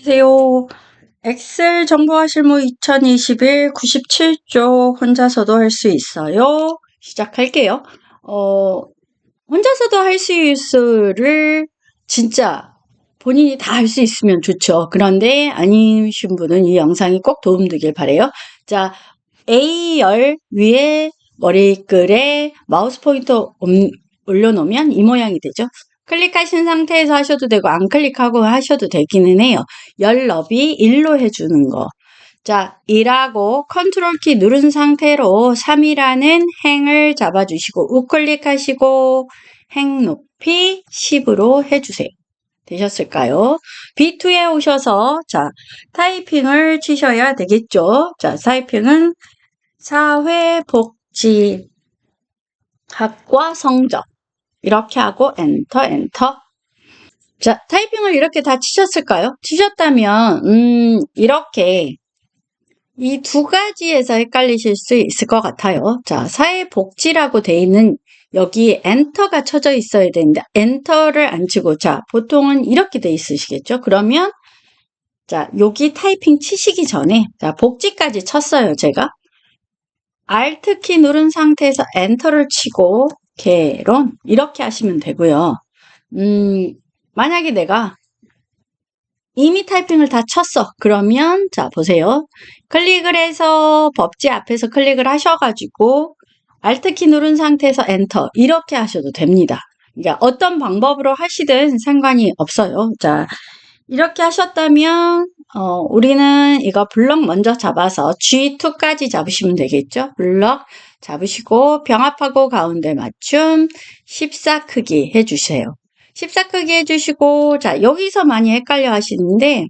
안녕하세요. 엑셀 정보화 실무 2021 97쪽 혼자서도 할 수 있어요. 시작할게요. 혼자서도 할 수 있어를 진짜 본인이 다 할 수 있으면 좋죠. 그런데 아니신 분은 이 영상이 꼭 도움되길 바래요. 자, A열 위에 머리글에 마우스 포인터 올려놓으면 이 모양이 되죠. 클릭하신 상태에서 하셔도 되고 안 클릭하고 하셔도 되기는 해요. 열 너비 1로 해주는 거. 자, 2라고 컨트롤 키 누른 상태로 3이라는 행을 잡아주시고 우클릭하시고 행 높이 10으로 해주세요. 되셨을까요? B2에 오셔서 자 타이핑을 치셔야 되겠죠. 자, 타이핑은 사회복지학과 성적 이렇게 하고 엔터. 자, 타이핑을 이렇게 다 치셨을까요? 치셨다면 이렇게 이 두 가지에서 헷갈리실 수 있을 것 같아요. 자, 사회복지라고 돼 있는 여기 엔터가 쳐져 있어야 되는데 엔터를 안 치고 자, 보통은 이렇게 돼 있으시겠죠? 그러면 자, 여기 타이핑 치시기 전에 자, 복지까지 쳤어요, 제가. Alt 키 누른 상태에서 엔터를 치고 개론 이렇게 하시면 되고요. 만약에 내가 이미 타이핑을 다 쳤어. 그러면 자 보세요. 클릭을 해서 법지 앞에서 클릭을 하셔가지고 Alt 키 누른 상태에서 엔터 이렇게 하셔도 됩니다. 그러니까 어떤 방법으로 하시든 상관이 없어요. 자, 이렇게 하셨다면 우리는 이거 블럭 먼저 잡아서 G2까지 잡으시면 되겠죠. 블럭 잡으시고 병합하고 가운데 맞춤 14 크기 해주세요. 14 크기 해주시고 자 여기서 많이 헷갈려 하시는데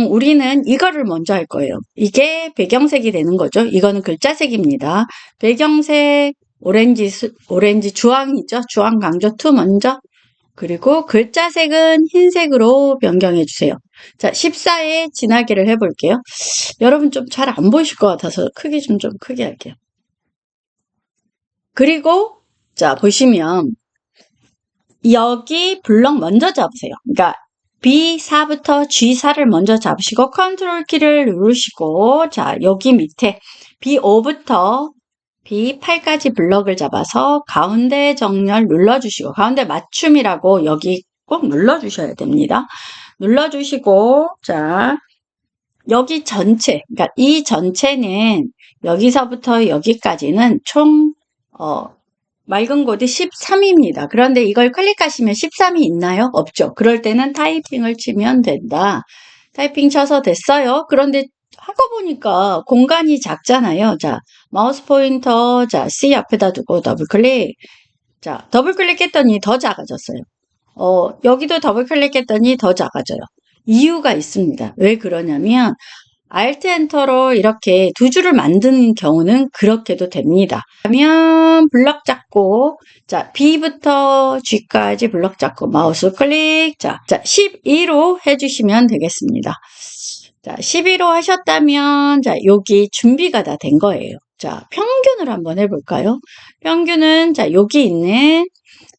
우리는 이거를 먼저 할 거예요. 이게 배경색이 되는 거죠. 이거는 글자색입니다. 배경색 오렌지 주황이죠. 주황 강조 2 먼저 그리고 글자색은 흰색으로 변경해 주세요. 자, 14에 진하게를 해볼게요. 여러분 좀 잘 안 보이실 것 같아서 크기 좀 크게 할게요. 그리고 자 보시면 여기 블럭 먼저 잡으세요. 그러니까 B4부터 G4를 먼저 잡으시고 컨트롤 키를 누르시고 자 여기 밑에 B5부터 B8까지 블럭을 잡아서 가운데 정렬 눌러주시고 가운데 맞춤이라고 여기 꼭 눌러주셔야 됩니다. 눌러주시고 자 여기 전체 그러니까 이 전체는 여기서부터 여기까지는 총 맑은 곳이 13입니다. 그런데 이걸 클릭하시면 13이 있나요? 없죠. 그럴 때는 타이핑을 치면 된다. 타이핑 쳐서 됐어요. 그런데 하고 보니까 공간이 작잖아요. 자, 마우스 포인터, 자, C 앞에다 두고 더블 클릭. 자, 더블 클릭했더니 더 작아졌어요. 여기도 더블 클릭했더니 더 작아져요. 이유가 있습니다. 왜 그러냐면, Alt 엔터로 이렇게 두 줄을 만드는 경우는 그렇게도 됩니다. 그러면 블럭 잡고 자 B부터 G까지 블럭 잡고 마우스 클릭 자 12로 해주시면 되겠습니다. 자 12로 하셨다면 자 여기 준비가 다 된 거예요. 자 평균을 한번 해볼까요? 평균은 자 여기 있는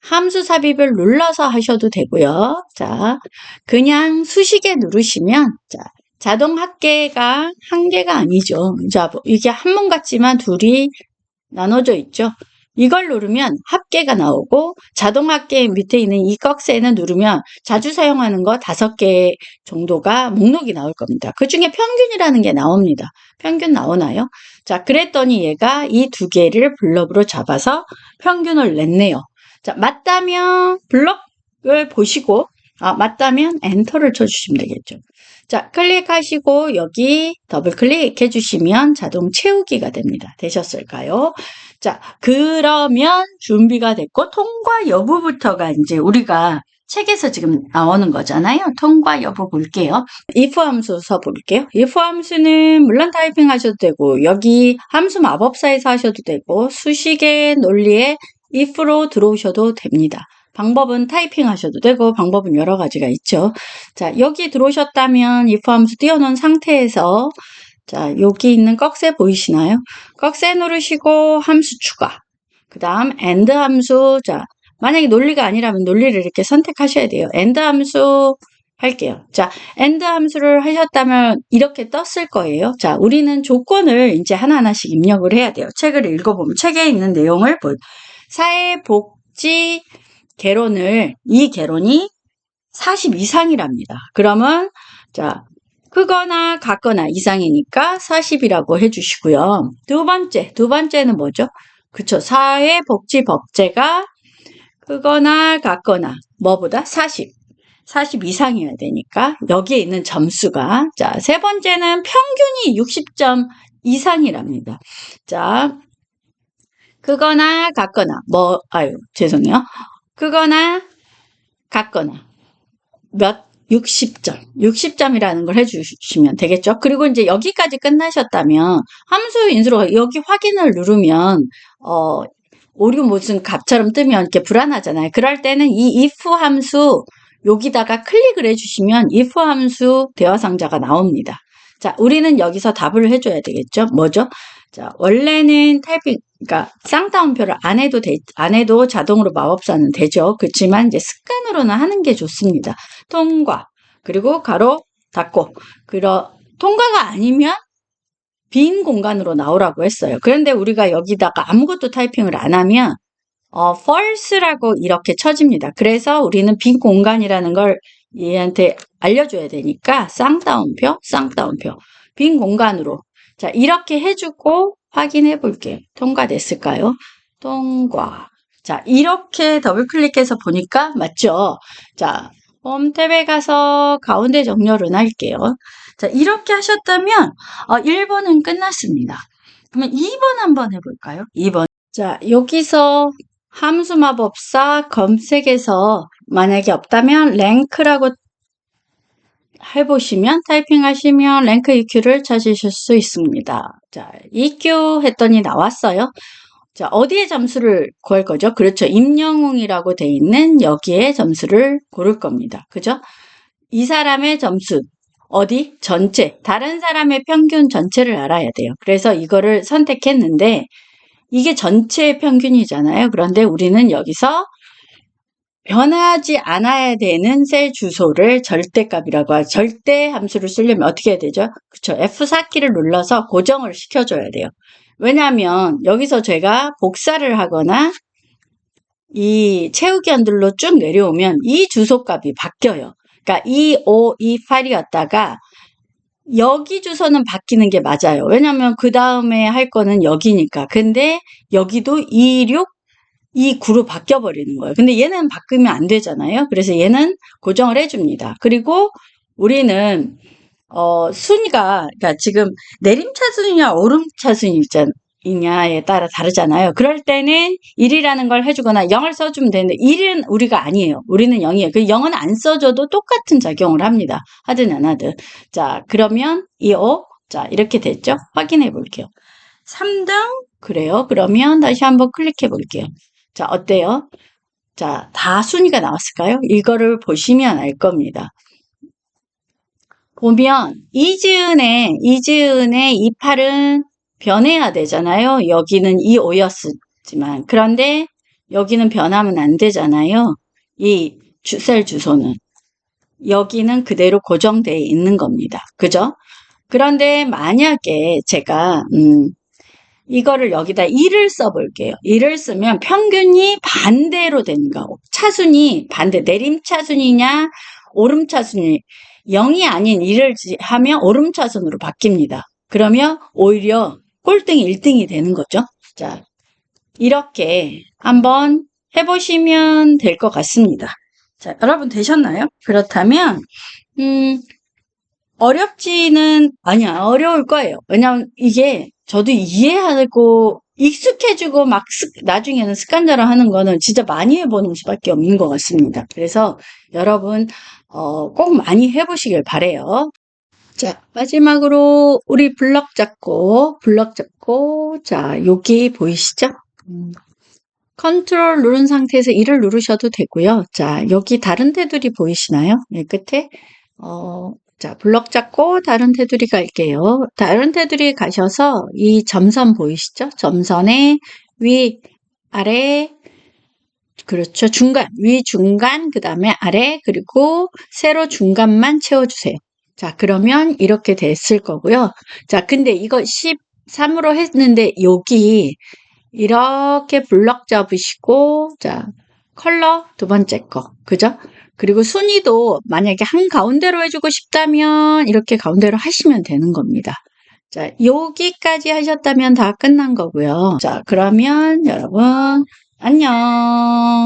함수 삽입을 눌러서 하셔도 되고요. 자 그냥 수식에 누르시면 자 자동 합계가 한 개가 아니죠. 자, 이게 한 문 같지만 둘이 나눠져 있죠. 이걸 누르면 합계가 나오고 자동 합계 밑에 있는 이 꺽쇠는 누르면 자주 사용하는 거 5개 정도가 목록이 나올 겁니다. 그 중에 평균이라는 게 나옵니다. 평균 나오나요? 자, 그랬더니 얘가 이 두 개를 블럭으로 잡아서 평균을 냈네요. 자, 맞다면 블럭을 보시고 맞다면 엔터를 쳐주시면 되겠죠. 자, 클릭하시고 여기 더블 클릭해 주시면 자동 채우기가 됩니다. 되셨을까요? 자, 그러면 준비가 됐고 통과 여부부터가 이제 우리가 책에서 지금 나오는 거잖아요. 통과 여부 볼게요. if 함수 써볼게요. if 함수는 물론 타이핑 하셔도 되고 여기 함수 마법사에서 하셔도 되고 수식의 논리에 if로 들어오셔도 됩니다. 방법은 타이핑 하셔도 되고 방법은 여러 가지가 있죠. 자, 여기 들어오셨다면 if 함수 띄워놓은 상태에서 자, 여기 있는 꺽쇠 보이시나요? 꺽쇠 누르시고 함수 추가. 그 다음 AND 함수. 자, 만약에 논리가 아니라면 논리를 이렇게 선택하셔야 돼요. AND 함수 할게요. 자, AND 함수를 하셨다면 이렇게 떴을 거예요. 자, 우리는 조건을 이제 하나하나씩 입력을 해야 돼요. 책을 읽어보면 책에 있는 내용을 사회복지 개론을, 이 개론이 40 이상이랍니다. 그러면 자, 크거나 같거나 이상이니까 40이라고 해주시고요. 두 번째는 뭐죠? 그쵸. 사회복지법제가 크거나 같거나 뭐보다 40 이상이어야 되니까 여기에 있는 점수가, 자, 세 번째는 평균이 60점 이상이랍니다. 자, 크거나 같거나 죄송해요. 크거나 같거나 60점이라는 걸 해주시면 되겠죠. 그리고 이제 여기까지 끝나셨다면 함수 인수로 여기 확인을 누르면 오류 무슨 값처럼 뜨면 이렇게 불안하잖아요. 그럴 때는 이 if 함수 여기다가 클릭을 해주시면 if 함수 대화상자가 나옵니다. 자, 우리는 여기서 답을 해줘야 되겠죠. 뭐죠? 자, 원래는 타이핑, 그러니까 쌍따옴표를 안 해도 자동으로 마법사는 되죠. 그렇지만 이제 습관으로는 하는 게 좋습니다. 통과, 그리고 가로 닫고, 통과가 아니면 빈 공간으로 나오라고 했어요. 그런데 우리가 여기다가 아무것도 타이핑을 안 하면 false라고 이렇게 쳐집니다. 그래서 우리는 빈 공간이라는 걸 얘한테 알려줘야 되니까 쌍따옴표, 빈 공간으로. 자, 이렇게 해주고 확인해 볼게요. 통과됐을까요? 통과. 자, 이렇게 더블 클릭해서 보니까 맞죠? 자, 홈 탭에 가서 가운데 정렬은 할게요. 자, 이렇게 하셨다면 1번은 끝났습니다. 그러면 2번 한번 해볼까요? 2번. 자, 여기서 함수마법사 검색에서 만약에 없다면 랭크라고 해보시면 타이핑하시면 랭크 EQ를 찾으실 수 있습니다. 자, EQ 했더니 나왔어요. 자, 어디에 점수를 구할 거죠? 그렇죠. 임영웅이라고 돼 있는 여기에 점수를 고를 겁니다. 그죠? 이 사람의 점수 어디? 전체. 다른 사람의 평균 전체를 알아야 돼요. 그래서 이거를 선택했는데 이게 전체 평균이잖아요. 그런데 우리는 여기서 변하지 않아야 되는 셀 주소를 절대값이라고 하죠. 절대 함수를 쓰려면 어떻게 해야 되죠? 그쵸. F4키를 눌러서 고정을 시켜줘야 돼요. 왜냐하면 여기서 제가 복사를 하거나 이 채우기 한들로 쭉 내려오면 이 주소값이 바뀌어요. 그러니까 2528이었다가 여기 주소는 바뀌는 게 맞아요. 왜냐하면 그 다음에 할 거는 여기니까. 근데 여기도 269로 바뀌어버리는 거예요. 근데 얘는 바꾸면 안 되잖아요. 그래서 얘는 고정을 해줍니다. 그리고 우리는 순위가, 그러니까 지금 내림차순이냐 오름차순이냐에 따라 다르잖아요. 그럴 때는 1이라는 걸 해주거나 0을 써주면 되는데 1은 우리가 아니에요. 우리는 0이에요. 그 0은 안 써줘도 똑같은 작용을 합니다. 하든 안 하든. 자, 그러면 25. 자, 이렇게 됐죠? 확인해 볼게요. 3등? 그래요. 그러면 다시 한번 클릭해 볼게요. 자, 어때요? 자, 다 순위가 나왔을까요? 이거를 보시면 알 겁니다. 보면 이지은의 28은 변해야 되잖아요. 여기는 25였지만 그런데 여기는 변하면 안 되잖아요. 이 셀 주소는 여기는 그대로 고정되어 있는 겁니다. 그죠? 그런데 만약에 제가 이거를 여기다 1을 써볼게요. 1을 쓰면 평균이 반대로 되는 거. 차순이 반대, 내림차순이냐 오름차순이 0이 아닌 1을 하면 오름차순으로 바뀝니다. 그러면 오히려 꼴등이 1등이 되는 거죠. 자, 이렇게 한번 해보시면 될 것 같습니다. 자, 여러분 되셨나요? 그렇다면 어려울 거예요. 왜냐면 이게 저도 이해하고 익숙해지고 막 나중에는 습관대로 하는 거는 진짜 많이 해보는 수밖에 없는 것 같습니다. 그래서 여러분 꼭 많이 해보시길 바래요. 자, 마지막으로 우리 블럭 잡고 자, 여기 보이시죠? 컨트롤 누른 상태에서 1을 누르셔도 되고요. 자, 여기 다른 테두리 보이시나요? 네, 끝에 자, 블럭 잡고 다른 테두리 갈게요. 다른 테두리 가셔서 이 점선 보이시죠? 점선의 위, 아래 그렇죠. 중간, 위 중간, 그 다음에 아래, 그리고 세로 중간만 채워주세요. 자, 그러면 이렇게 됐을 거고요. 자, 근데 이거 13으로 했는데 여기 이렇게 블럭 잡으시고, 자, 컬러 두 번째 거. 그죠? 그리고 순위도 만약에 한 가운데로 해주고 싶다면 이렇게 가운데로 하시면 되는 겁니다. 자, 여기까지 하셨다면 다 끝난 거고요. 자, 그러면 여러분, 안녕.